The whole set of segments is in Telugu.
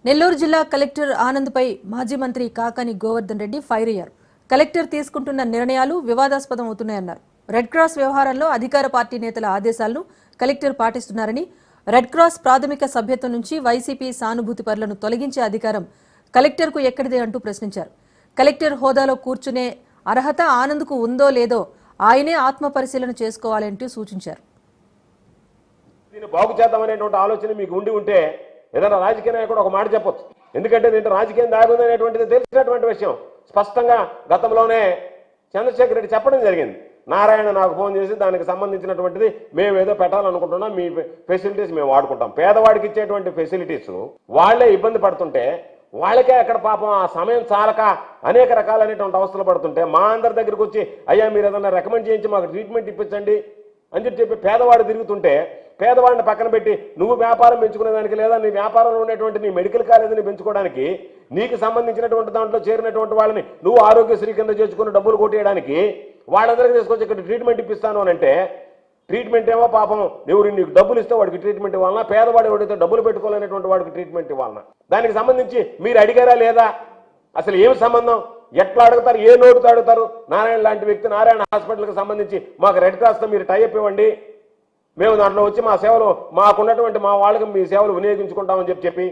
నెల్లూరు జిల్లా కలెక్టర్ ఆనంద్పై మాజీ మంత్రి కాకాని గోవర్ధన్ రెడ్డి ఫైర్ అయ్యారు. కలెక్టర్ తీసుకుంటున్న నిర్ణయాలు వివాదాస్పదం అవుతున్నాయన్నారు. రెడ్ క్రాస్ వ్యవహారంలో అధికార పార్టీ నేతల ఆదేశాలను కలెక్టర్ పాటిస్తున్నారని, రెడ్ క్రాస్ ప్రాథమిక సభ్యత్వం నుంచి వైసీపీ సానుభూతి పరులను తొలగించే అధికారం కలెక్టర్కు ఎక్కడిదే అంటూ ప్రశ్నించారు. కలెక్టర్ హోదాలో కూర్చునే అర్హత ఆనంద్కు ఉందో లేదో ఆయనే ఆత్మ పరిశీలన చేసుకోవాలంటూ సూచించారు. బాగు చేద్దామనేటువంటి ఆలోచన మీకు ఉండి ఉంటే ఏదైనా రాజకీయ నాయకుడు ఒక మాట చెప్పొచ్చు. ఎందుకంటే దీంట్లో రాజకీయం దాగుందనేటువంటిది తెలిసినటువంటి విషయం. స్పష్టంగా గతంలోనే చంద్రశేఖర్ రెడ్డి చెప్పడం జరిగింది. నారాయణ నాకు ఫోన్ చేసి దానికి సంబంధించినటువంటిది మేము ఏదో పెట్టాలనుకుంటున్నాం, మీ ఫెసిలిటీస్ మేము వాడుకుంటాం. పేదవాడికి ఇచ్చేటువంటి ఫెసిలిటీస్ వాళ్లే ఇబ్బంది పడుతుంటే, వాళ్ళకే అక్కడ పాపం ఆ సమయం చాలక అనేక రకాలైనటువంటి అవస్థలు పడుతుంటే మా అందరి దగ్గరికి వచ్చి అయ్యా మీరు ఏదన్నా రికమెండ్ చేయించి మాకు ట్రీట్మెంట్ ఇప్పించండి అని చెప్పి పేదవాడు తిరుగుతుంటే, పేదవాడిని పక్కన పెట్టి నువ్వు వ్యాపారం పెంచుకునేదానికి లేదా నీ వ్యాపారంలో ఉన్నటువంటి నీ మెడికల్ కాలేజీని పెంచుకోవడానికి నీకు సంబంధించినటువంటి దాంట్లో చేరినటువంటి వాళ్ళని నువ్వు ఆరోగ్యశ్రీ కింద చేసుకుని డబ్బులు కొట్టేయడానికి వాళ్ళందరికీ తీసుకొచ్చి ఇక్కడ ట్రీట్మెంట్ ఇప్పిస్తాను అని అంటే, ట్రీట్మెంట్ ఏమో పాపం ఎవరు నీకు డబ్బులు ఇస్తే వాడికి ట్రీట్మెంట్ ఇవ్వాలన్నా, పేదవాడు ఎవడైతే డబ్బులు పెట్టుకోలేనటువంటి వాడికి ట్రీట్మెంట్ ఇవ్వాలన్నా, దానికి సంబంధించి మీరు అడిగారా లేదా? అసలు ఏమి సంబంధం? ఎట్లా అడుగుతారు? ఏ నోటుతో అడుగుతారు? నారాయణ లాంటి వ్యక్తి నారాయణ హాస్పిటల్కి సంబంధించి మాకు రెడ్ క్రాస్తో మీరు టైఅప్ ఇవ్వండి, మేము దాంట్లో వచ్చి మా సేవలు మాకున్నటువంటి మా వాళ్ళకి మీ సేవలు వినియోగించుకుంటామని చెప్పి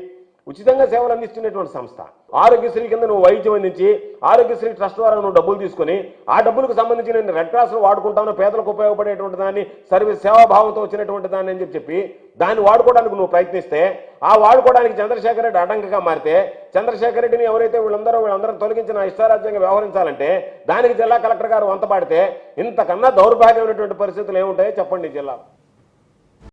ఉచితంగా సేవలు అందిస్తున్నటువంటి సంస్థ. ఆరోగ్యశ్రీ కింద నువ్వు వైద్యం అందించి ఆరోగ్యశ్రీ ట్రస్ట్ ద్వారా నువ్వు డబ్బులు తీసుకొని ఆ డబ్బులకు సంబంధించి నేను రెడ్ క్రాస్లో వాడుకుంటాను, పేదలకు ఉపయోగపడేటువంటి దాన్ని, సర్వీస్ సేవాభావంతో వచ్చినటువంటి దాన్ని అని చెప్పి దాన్ని వాడుకోవడానికి నువ్వు ప్రయత్నిస్తే, ఆ వాడుకోవడానికి చంద్రశేఖర్ రెడ్డి అడ్డంకిగా మారితే, చంద్రశేఖర్ రెడ్డిని ఎవరైతే వీళ్ళందరూ తొలగించిన ఇష్టారాజ్యంగా వ్యవహరించాలంటే దానికి జిల్లా కలెక్టర్ గారు వంతపాడితే ఇంతకన్నా దౌర్భాగ్యమైనటువంటి పరిస్థితులు ఏముంటాయో చెప్పండి జిల్లా.